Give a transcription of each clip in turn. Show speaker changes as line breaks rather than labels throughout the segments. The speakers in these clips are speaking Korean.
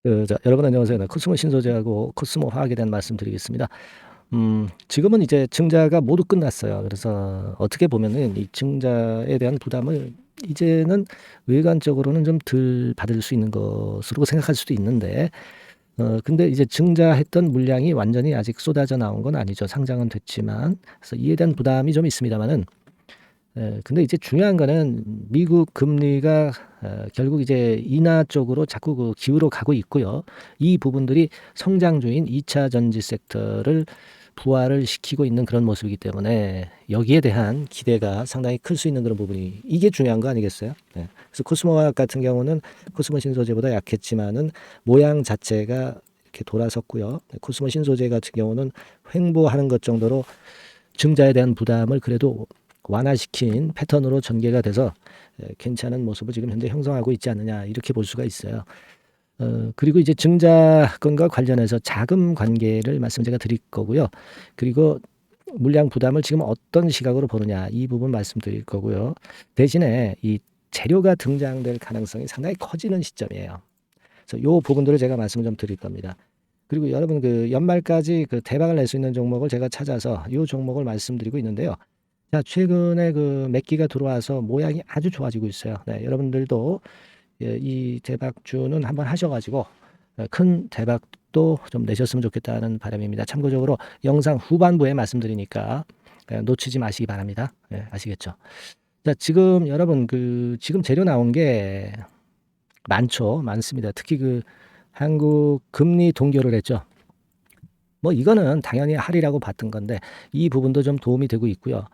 여러분 안녕하세요. 네, 코스모 신소재하고 코스모 화학에 대한 말씀드리겠습니다. 지금은 이제 증자가 모두 끝났어요. 그래서 어떻게 보면은 이 증자에 대한 부담을 이제는 외관적으로는 좀 덜 받을 수 있는 것으로 생각할 수도 있는데, 근데 이제 증자했던 물량이 완전히 아직 쏟아져 나온 건 아니죠. 상장은 됐지만. 그래서 이에 대한 부담이 좀 있습니다만은, 근데 이제 중요한 거는 미국 금리가 결국 이제 인하 쪽으로 자꾸 그 기울어 가고 있고요. 이 부분들이 성장주인 2차 전지 섹터를 부활을 시키고 있는 그런 모습이기 때문에 여기에 대한 기대가 상당히 클 수 있는 그런 부분이 이게 중요한 거 아니겠어요? 네. 그래서 코스모화학 같은 경우는 코스모 신소재보다 약했지만은 모양 자체가 이렇게 돌아섰고요. 네, 코스모 신소재 같은 경우는 횡보하는 것 정도로 증자에 대한 부담을 그래도 완화시킨 패턴으로 전개가 돼서 괜찮은 모습을 지금 현재 형성하고 있지 않느냐 이렇게 볼 수가 있어요. 그리고 이제 증자건과 관련해서 자금 관계를 말씀 제가 드릴 거고요. 그리고 물량 부담을 지금 어떤 시각으로 보느냐 이 부분 말씀드릴 거고요. 대신에 이 재료가 등장될 가능성이 상당히 커지는 시점이에요. 그래서 이 부분들을 제가 말씀을 좀 드릴 겁니다. 그리고 여러분 그 연말까지 그 대박을 낼 수 있는 종목을 제가 찾아서 이 종목을 말씀드리고 있는데요. 자, 최근에 그 매기가 들어와서 모양이 아주 좋아지고 있어요. 네, 여러분들도 이 대박주는 한번 하셔가지고 큰 대박도 좀 내셨으면 좋겠다는 바람입니다. 참고적으로 영상 후반부에 말씀드리니까 놓치지 마시기 바랍니다. 네, 아시겠죠? 자, 지금 여러분 그 지금 재료 나온 게 많습니다. 특히 그 한국 금리 동결을 했죠. 뭐 이거는 당연히 하리라고 봤던 건데 이 부분도 좀 도움이 되고 있고요.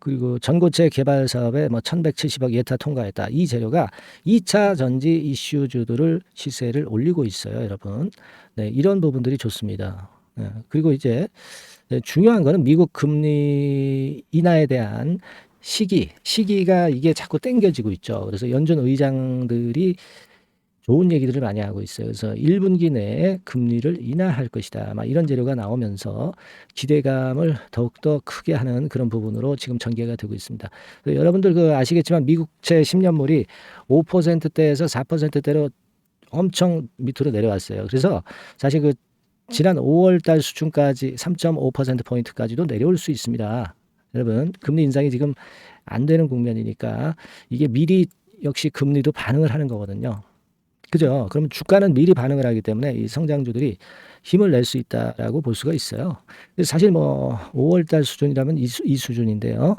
그리고 전고체 개발 사업에 뭐 1170억 예타 통과했다. 이 재료가 2차 전지 이슈주들을 시세를 올리고 있어요, 여러분. 네, 이런 부분들이 좋습니다. 네, 그리고 이제 중요한 거는 미국 금리 인하에 대한 시기가 이게 자꾸 땡겨지고 있죠. 그래서 연준 의장들이 좋은 얘기들을 많이 하고 있어요. 그래서 1분기 내에 금리를 인하할 것이다. 막 이런 재료가 나오면서 기대감을 더욱더 크게 하는 그런 부분으로 지금 전개가 되고 있습니다. 여러분들 그 아시겠지만 미국채 10년물이 5%대에서 4%대로 엄청 밑으로 내려왔어요. 그래서 사실 그 지난 5월 달 수준까지 3.5%포인트까지도 내려올 수 있습니다. 여러분, 금리 인상이 지금 안 되는 국면이니까 이게 미리 역시 금리도 반응을 하는 거거든요. 그죠? 그러면 주가는 미리 반응을 하기 때문에 이 성장주들이 힘을 낼 수 있다라고 볼 수가 있어요. 사실 뭐 5월 달 수준이라면 이 수준인데요.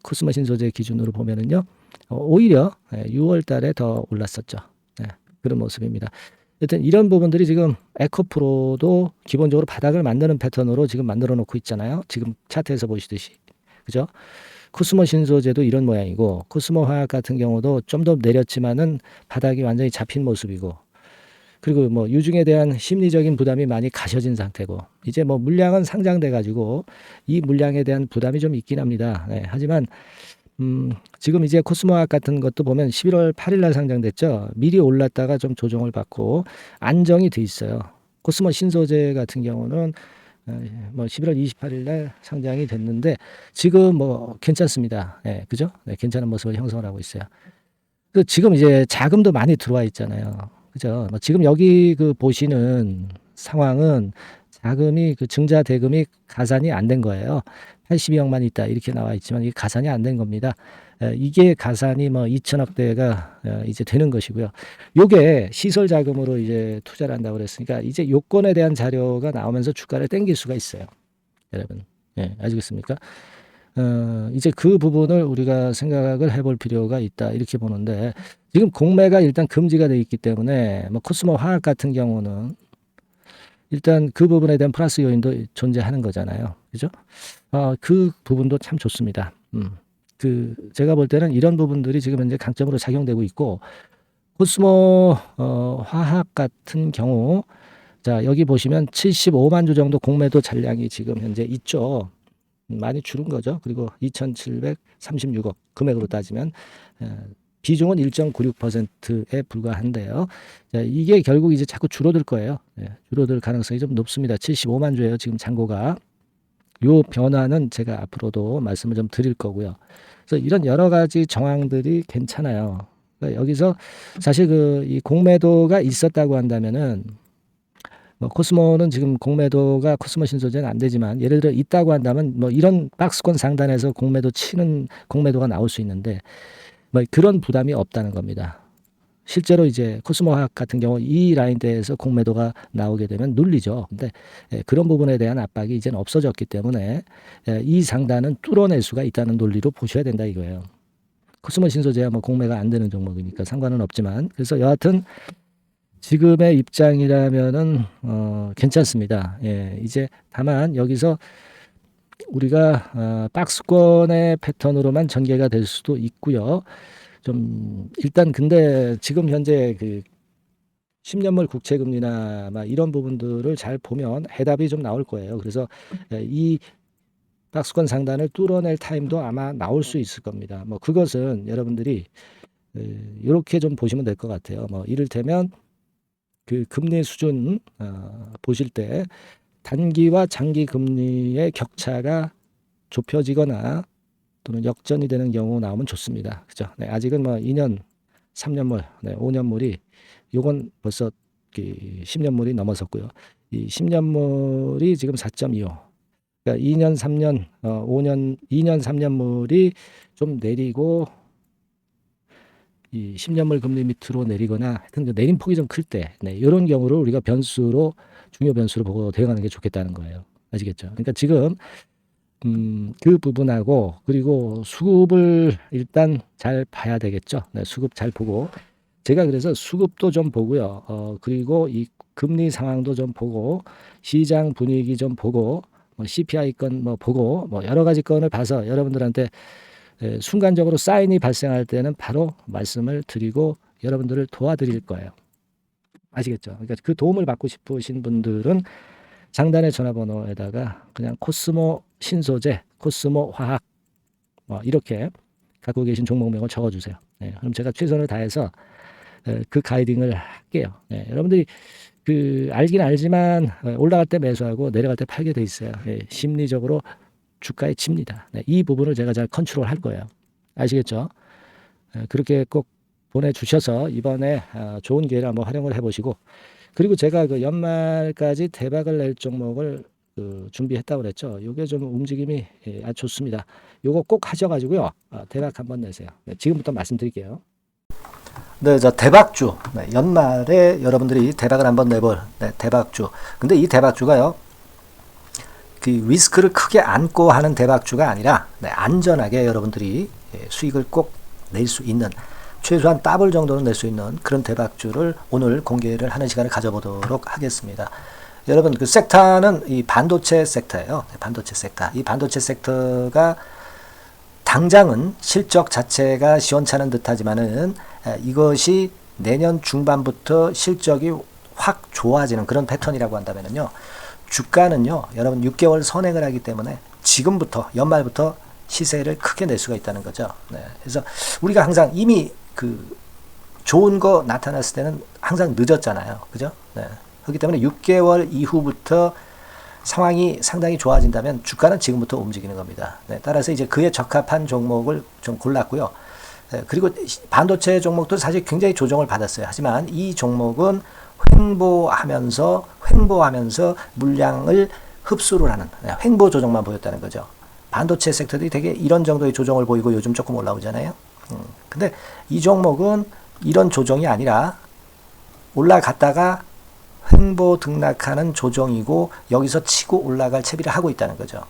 코스모 신소재 기준으로 보면은요. 오히려 6월 달에 더 올랐었죠. 네, 그런 모습입니다. 여튼 이런 부분들이 지금 에코프로도 기본적으로 바닥을 만드는 패턴으로 지금 만들어 놓고 있잖아요. 지금 차트에서 보시듯이. 그죠? 코스모 신소재도 이런 모양이고 코스모 화학 같은 경우도 좀 더 내렸지만은 바닥이 완전히 잡힌 모습이고 그리고 뭐 유중에 대한 심리적인 부담이 많이 가셔진 상태고 이제 뭐 물량은 상장돼 가지고 이 물량에 대한 부담이 좀 있긴 합니다. 네, 하지만 지금 이제 코스모 화학 같은 것도 보면 11월 8일 날 상장됐죠. 미리 올랐다가 좀 조정을 받고 안정이 돼 있어요. 코스모 신소재 같은 경우는 뭐 11월 28일 날 상장이 됐는데 지금 뭐 괜찮습니다. 예, 그죠? 네, 괜찮은 모습을 형성을 하고 있어요. 그 지금 이제 자금도 많이 들어와 있잖아요. 그죠? 뭐 지금 여기 그 보시는 상황은 자금이 그 증자 대금이 가산이 안 된 거예요. 82억만 있다 이렇게 나와 있지만 이게 가산이 안 된 겁니다. 이게 가산이 뭐 2천억 대가 이제 되는 것이고요. 요게 시설 자금으로 이제 투자를 한다고 그랬으니까 이제 요건에 대한 자료가 나오면서 주가를 땡길 수가 있어요. 여러분. 예, 아시겠습니까? 이제 그 부분을 우리가 생각을 해볼 필요가 있다. 이렇게 보는데, 지금 공매가 일단 금지가 돼 있기 때문에, 뭐, 코스모 화학 같은 경우는 일단 그 부분에 대한 플러스 요인도 존재하는 거잖아요. 그죠? 그 부분도 참 좋습니다. 제가 볼 때는 이런 부분들이 지금 현재 강점으로 작용되고 있고, 코스모, 화학 같은 경우, 자, 여기 보시면 75만 주 정도 공매도 잔량이 지금 현재 있죠. 많이 줄은 거죠. 그리고 2,736억 금액으로 따지면 비중은 1.96%에 불과한데요. 자, 이게 결국 이제 자꾸 줄어들 거예요. 줄어들 가능성이 좀 높습니다. 75만 주예요. 지금 잔고가. 요 변화는 제가 앞으로도 말씀을 좀 드릴 거고요. 그래서 이런 여러 가지 정황들이 괜찮아요. 그러니까 여기서 사실 그 이 공매도가 있었다고 한다면은 뭐 코스모는 지금 공매도가 코스모 신소재는 안 되지만 예를 들어 있다고 한다면 뭐 이런 박스권 상단에서 공매도 치는 공매도가 나올 수 있는데 뭐 그런 부담이 없다는 겁니다. 실제로 이제 코스모 화학 같은 경우 이 라인대에서 공매도가 나오게 되면 눌리죠. 근데 그런 부분에 대한 압박이 이제는 없어졌기 때문에 이 상단은 뚫어낼 수가 있다는 논리로 보셔야 된다 이거예요. 코스모 신소재야 뭐 공매가 안 되는 종목이니까 상관은 없지만 그래서 여하튼 지금의 입장이라면은 괜찮습니다. 예, 이제 다만 여기서 우리가 박스권의 패턴으로만 전개가 될 수도 있고요. 좀 일단 근데 지금 현재 그 10년물 국채금리나 막 이런 부분들을 잘 보면 해답이 좀 나올 거예요. 그래서 이 박스권 상단을 뚫어낼 타임도 아마 나올 수 있을 겁니다. 뭐 그것은 여러분들이 이렇게 좀 보시면 될 것 같아요. 뭐 이를테면 그 금리 수준 보실 때 단기와 장기 금리의 격차가 좁혀지거나 또는 역전이 되는 경우 나오면 좋습니다. 그죠? 네, 아직은 뭐 2년, 3년물, 네, 5년물이 요건 벌써 10년물이 넘어섰고요. 이 10년물이 지금 4.25. 그러니까 2년, 3년, 5년, 2년, 3년물이 좀 내리고 이 10년물 금리 밑으로 내리거나 하여튼 그 내림폭이 좀 클 때, 네, 이런 경우를 우리가 변수로 중요 변수로 보고 대응하는 게 좋겠다는 거예요. 아시겠죠? 그러니까 지금 그 부분하고 그리고 수급을 일단 잘 봐야 되겠죠. 네, 수급 잘 보고 제가 그래서 수급도 좀 보고요. 그리고 이 금리 상황도 좀 보고 시장 분위기 좀 보고 뭐 CPI 건 뭐 보고 뭐 여러 가지 건을 봐서 여러분들한테 순간적으로 사인이 발생할 때는 바로 말씀을 드리고 여러분들을 도와드릴 거예요. 아시겠죠? 그러니까 그 도움을 받고 싶으신 분들은 상단의 전화번호에다가 그냥 코스모 신소재, 코스모 화학 이렇게 갖고 계신 종목명을 적어주세요. 네, 그럼 제가 최선을 다해서 그 가이딩을 할게요. 네, 여러분들이 그 알긴 알지만 올라갈 때 매수하고 내려갈 때 팔게 돼 있어요. 네, 심리적으로 주가에 칩니다. 네, 이 부분을 제가 잘 컨트롤 할 거예요. 아시겠죠? 그렇게 꼭 보내주셔서 이번에 좋은 기회를 한번 활용을 해보시고 그리고 제가 그 연말까지 대박을 낼 종목을 준비했다고 그랬죠. 이게 좀 움직임이 아주 좋습니다. 요거 꼭 하셔가지고요. 대박 한번 내세요. 네, 지금부터 말씀드릴게요. 네, 저 대박주. 네, 연말에 여러분들이 대박을 한번 내볼 대박주. 근데 이 대박주가요. 그 리스크를 크게 안고 하는 대박주가 아니라 안전하게 여러분들이 수익을 꼭 낼 수 있는 최소한 더블 정도는 낼 수 있는 그런 대박주를 오늘 공개를 하는 시간을 가져보도록 하겠습니다. 여러분 그 섹터는 이 반도체 섹터예요. 반도체 섹터. 이 반도체 섹터가 당장은 실적 자체가 시원찮은 듯하지만은 이것이 내년 중반부터 실적이 확 좋아지는 그런 패턴이라고 한다면은요. 주가는요. 여러분 6개월 선행을 하기 때문에 지금부터 연말부터 시세를 크게 낼 수가 있다는 거죠. 네. 그래서 우리가 항상 이미 그 좋은 거 나타났을 때는 항상 늦었잖아요. 그죠? 네. 그렇기 때문에 6개월 이후부터 상황이 상당히 좋아진다면 주가는 지금부터 움직이는 겁니다. 네. 따라서 이제 그에 적합한 종목을 좀 골랐고요. 네. 그리고 반도체 종목도 사실 굉장히 조정을 받았어요. 하지만 이 종목은 횡보하면서 물량을 흡수를 하는 횡보 조정만 보였다는 거죠. 반도체 섹터들이 되게 이런 정도의 조정을 보이고 요즘 조금 올라오잖아요. 근데 이 종목은 이런 조정이 아니라 올라갔다가 횡보 등락하는 조정이고 여기서 치고 올라갈 채비를 하고 있다는 거죠.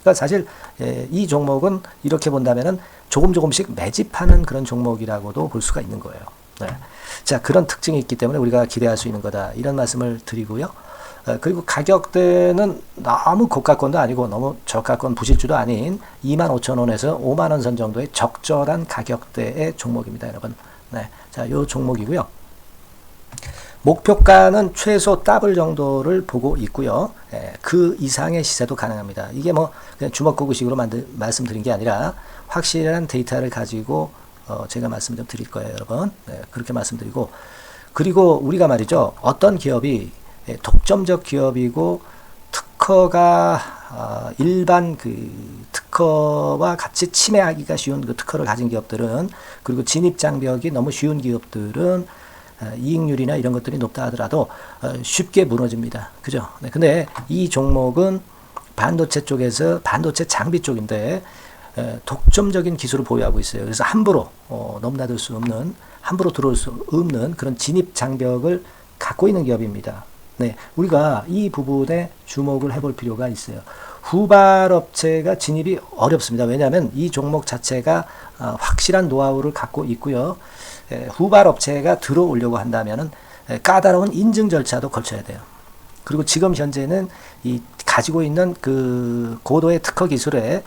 그러니까 사실 이 종목은 이렇게 본다면은 조금씩 매집하는 그런 종목이라고도 볼 수가 있는 거예요. 네. 자, 그런 특징이 있기 때문에 우리가 기대할 수 있는 거다. 이런 말씀을 드리고요. 그리고 가격대는 너무 고가권도 아니고 너무 저가권 부실주도 아닌 25,000원에서 50,000원 선 정도의 적절한 가격대의 종목입니다, 여러분. 네. 자, 요 종목이고요. 목표가는 최소 더블 정도를 보고 있고요. 그 이상의 시세도 가능합니다. 이게 뭐 그냥 주먹구구식으로 말씀드린 게 아니라 확실한 데이터를 가지고 제가 말씀 좀 드릴 거예요, 여러분. 네, 그렇게 말씀드리고 그리고 우리가 말이죠. 어떤 기업이 독점적 기업이고 특허가 일반 그 특허와 같이 침해하기가 쉬운 그 특허를 가진 기업들은 그리고 진입 장벽이 너무 쉬운 기업들은 이익률이나 이런 것들이 높다 하더라도 쉽게 무너집니다. 그죠? 네, 근데 이 종목은 반도체 쪽에서 반도체 장비 쪽인데 독점적인 기술을 보유하고 있어요. 그래서 함부로 넘나들 수 없는, 함부로 들어올 수 없는 그런 진입 장벽을 갖고 있는 기업입니다. 네, 우리가 이 부분에 주목을 해볼 필요가 있어요. 후발업체가 진입이 어렵습니다. 왜냐하면 이 종목 자체가 확실한 노하우를 갖고 있고요. 후발업체가 들어오려고 한다면은 까다로운 인증 절차도 거쳐야 돼요. 그리고 지금 현재는 이 가지고 있는 그 고도의 특허 기술에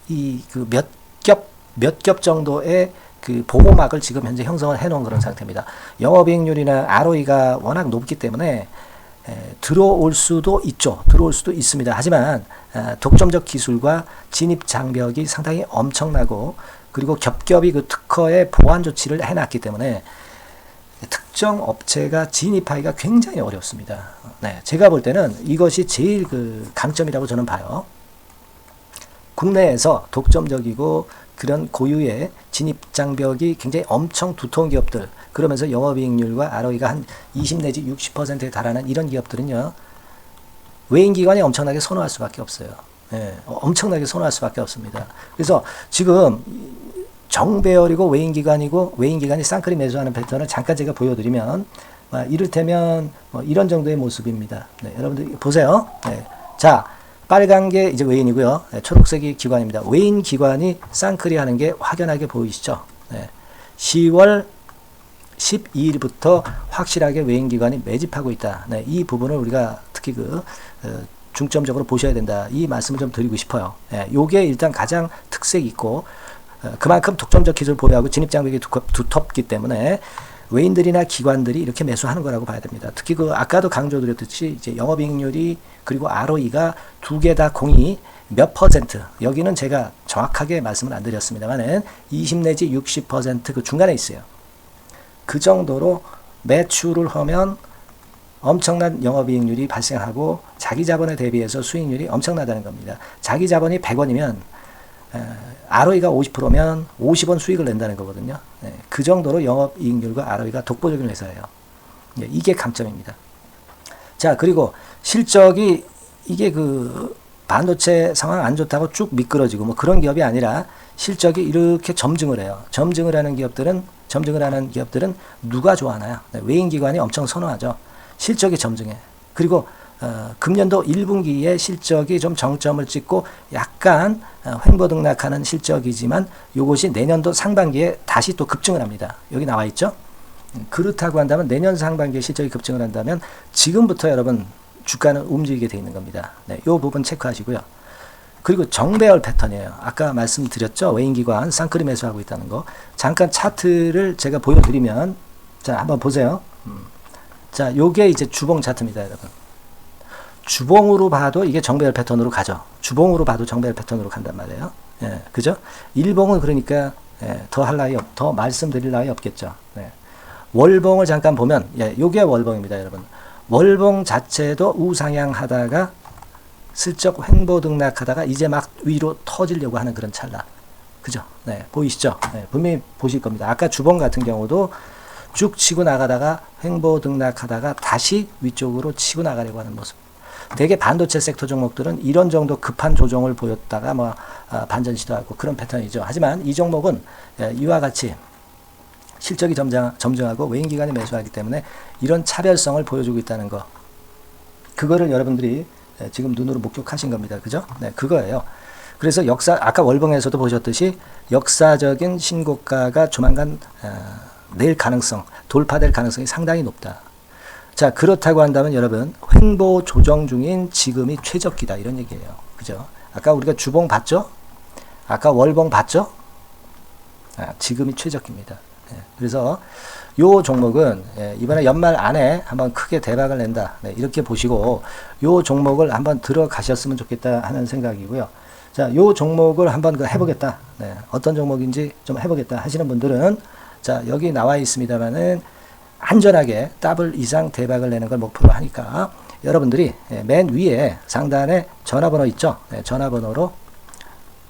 이 그 몇 겹 정도의 그 보호막을 지금 현재 형성을 해놓은 그런 상태입니다. 영업이익률이나 ROE가 워낙 높기 때문에 들어올 수도 있죠. 들어올 수도 있습니다. 하지만 독점적 기술과 진입 장벽이 상당히 엄청나고, 그리고 겹겹이 그 특허의 보완 조치를 해놨기 때문에 특정 업체가 진입하기가 굉장히 어렵습니다. 네, 제가 볼 때는 이것이 제일 그 강점이라고 저는 봐요. 국내에서 독점적이고 그런 고유의 진입 장벽이 굉장히 엄청 두터운 기업들, 그러면서 영업이익률과 ROE가 한 20 내지 60%에 달하는 이런 기업들은요, 외인기관이 엄청나게 선호할 수밖에 없어요. 예, 엄청나게 선호할 수밖에 없습니다. 그래서 지금 정배열이고 외인기관이고, 외인기관이 쌍끌이 매수하는 패턴을 잠깐 제가 보여드리면, 이를테면 이런 정도의 모습입니다. 네, 여러분들 보세요. 네, 자, 빨간 게 이제 외인이고요. 네, 초록색이 기관입니다. 외인 기관이 쌍끌이 하는 게 확연하게 보이시죠? 네, 10월 12일부터 확실하게 외인 기관이 매집하고 있다. 네, 이 부분을 우리가 특히 중점적으로 보셔야 된다. 이 말씀을 좀 드리고 싶어요. 네, 요게 일단 가장 특색이 있고, 그만큼 독점적 기술을 보유하고 진입 장벽이 두텁기 때문에 외인들이나 기관들이 이렇게 매수하는 거라고 봐야 됩니다. 특히 아까도 강조드렸듯이 이제 영업이익률이 그리고 ROE가 두 개 다 공이 몇 퍼센트, 여기는 제가 정확하게 말씀을 안 드렸습니다만은 20 내지 60% 그 중간에 있어요. 그 정도로 매출을 하면 엄청난 영업이익률이 발생하고 자기 자본에 대비해서 수익률이 엄청나다는 겁니다. 자기 자본이 100원이면 ROE가 50%면 50원 수익을 낸다는 거거든요. 네, 그 정도로 영업이익률과 ROE가 독보적인 회사예요. 네, 이게 강점입니다. 자, 그리고 실적이 이게 그 반도체 상황 안 좋다고 쭉 미끄러지고 뭐 그런 기업이 아니라 실적이 이렇게 점증을 해요. 점증을 하는 기업들은 누가 좋아하나요? 네, 외인기관이 엄청 선호하죠. 실적이 점증해. 그리고 금년도 1분기에 실적이 좀 정점을 찍고 약간 횡보등락하는 실적이지만 이것이 내년도 상반기에 다시 또 급증을 합니다. 여기 나와 있죠. 그렇다고 한다면 내년 상반기에 실적이 급증을 한다면 지금부터 여러분 주가는 움직이게 되어 있는 겁니다. 네, 이 부분 체크하시고요. 그리고 정배열 패턴이에요. 아까 말씀드렸죠. 외인기관 쌍끌이 매수하고 있다는 거. 잠깐 차트를 제가 보여드리면, 자, 한번 보세요. 자, 요게 이제 주봉 차트입니다, 여러분. 주봉으로 봐도 이게 정배열 패턴으로 가죠. 주봉으로 봐도 정배열 패턴으로 간단 말이에요. 예, 그죠? 일봉은 그러니까 더 말씀드릴 나위 없겠죠. 네. 월봉을 잠깐 보면, 요게 월봉입니다, 여러분. 월봉 자체도 우상향 하다가 슬쩍 횡보등락하다가 이제 막 위로 터지려고 하는 그런 찰나. 그죠? 네, 보이시죠? 네, 분명히 보실 겁니다. 아까 주봉 같은 경우도 쭉 치고 나가다가 횡보등락하다가 다시 위쪽으로 치고 나가려고 하는 모습. 대개 반도체 섹터 종목들은 이런 정도 급한 조정을 보였다가 반전 시도하고 그런 패턴이죠. 하지만 이 종목은 이와 같이 실적이 점증하고 외인기관이 매수하기 때문에 이런 차별성을 보여주고 있다는 거. 그거를 여러분들이 지금 눈으로 목격하신 겁니다. 그죠? 네, 그거예요. 그래서 아까 월봉에서도 보셨듯이 역사적인 신고가가 조만간 돌파될 가능성이 상당히 높다. 자, 그렇다고 한다면 여러분, 횡보 조정 중인 지금이 최적기다. 이런 얘기예요. 그죠? 아까 우리가 주봉 봤죠? 아까 월봉 봤죠? 지금이 최적기입니다. 그래서 요 종목은 이번에 연말 안에 한번 크게 대박을 낸다. 이렇게 보시고 요 종목을 한번 들어가셨으면 좋겠다 하는 생각이고요. 자, 요 종목을 한번 해보겠다. 어떤 종목인지 좀 해보겠다 하시는 분들은 자, 여기 나와 있습니다만은 안전하게 더블 이상 대박을 내는 걸 목표로 하니까 여러분들이 맨 위에 상단에 전화번호 있죠? 전화번호로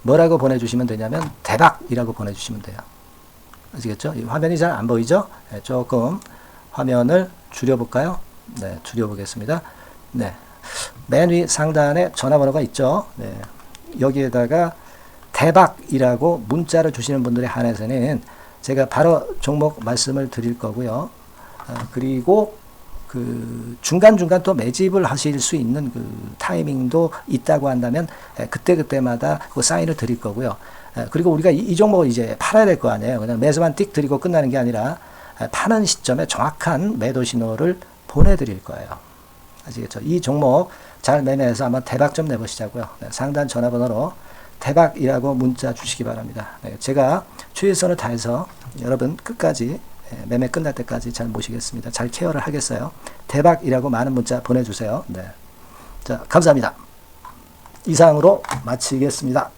뭐라고 보내주시면 되냐면 대박이라고 보내주시면 돼요. 아시겠죠? 이 화면이 잘 안 보이죠? 네, 조금 화면을 줄여볼까요? 네, 줄여보겠습니다. 네. 맨 위 상단에 전화번호가 있죠? 네. 여기에다가 대박이라고 문자를 주시는 분들에 한해서는 제가 바로 종목 말씀을 드릴 거고요. 그리고 그 중간중간 또 매집을 하실 수 있는 그 타이밍도 있다고 한다면 그때그때마다 그 사인을 드릴 거고요. 그리고 우리가 이 종목을 이제 팔아야 될 거 아니에요. 그냥 매수만 띡 드리고 끝나는 게 아니라 파는 시점에 정확한 매도 신호를 보내드릴 거예요. 아시겠죠? 이 종목 잘 매매해서 한번 대박 좀 내보시자고요. 네, 상단 전화번호로 대박이라고 문자 주시기 바랍니다. 네, 제가 최선을 다해서 여러분 끝까지 매매 끝날 때까지 잘 모시겠습니다. 잘 케어를 하겠어요. 대박이라고 많은 문자 보내주세요. 네. 자, 감사합니다. 이상으로 마치겠습니다.